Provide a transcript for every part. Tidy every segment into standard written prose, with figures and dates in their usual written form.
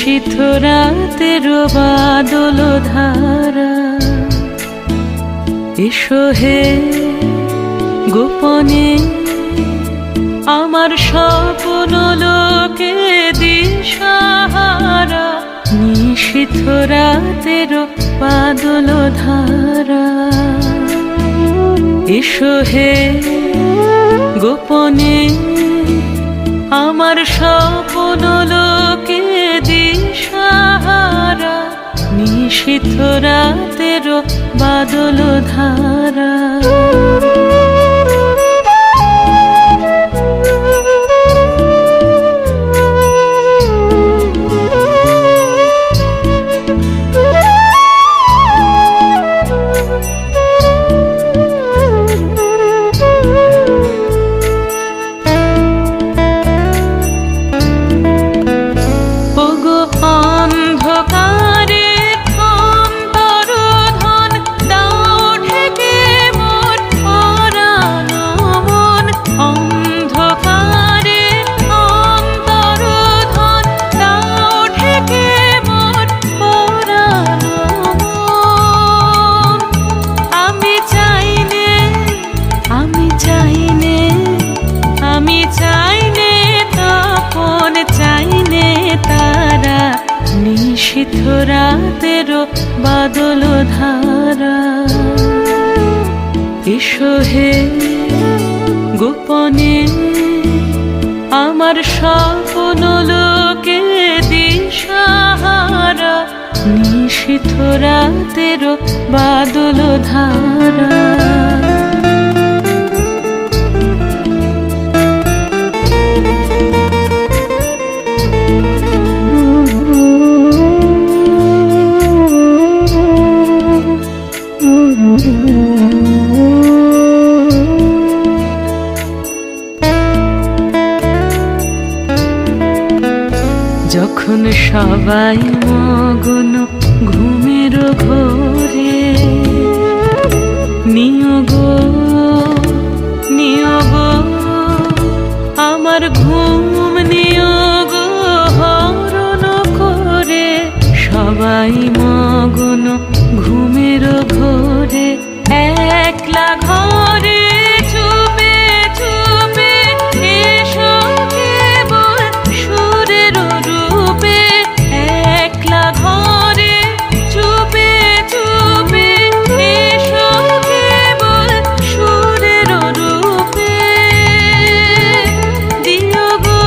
নিশীথ রাতের বাদল ধারা, এসো হে গোপনে আমার স্বপ্ন লোকে দিশাহারা। নিশীথ রাতের বাদল ধারা, এসো হে গোপনে আমার স্বপ্ন লোকে দিশাহারা। নিশীথ রাতের বাদল ধারা, নিশীথ রাতের বাদল ধারা, এসো হে গোপনে আমার স্বপ্ন লোকে দিশাহারা। নিশীথ রাতের বাদল ধারা, যখন সবাই মগ্ন ঘুমের ঘোরে, নিয়োগ নিয়োগ আমার ঘুম নিয়োগ হরণ করে। সবাই মগ্ন ঘুমের ঘোরে, একলা ঘরে চুপে চুপে এসো কেবল সুরের রূপে। একলা ঘরে চুপে চুপে এসো কেবল সুরের রূপে। দিও গো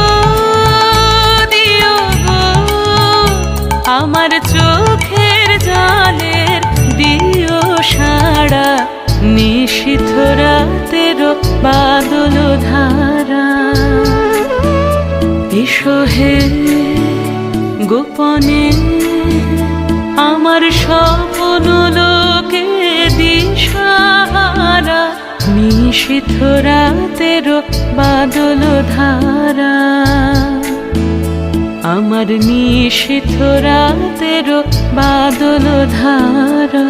আমার চোখের জলের দিও সাড়া। নিশীথ রাতের বাদল ধারা, এসো হে গোপনে আমার স্বপ্ন লোকে দিশাহারা। নিশীথ রাতের বাদল ধারা, আমার নিশীথ রাতের বাদল ধারা।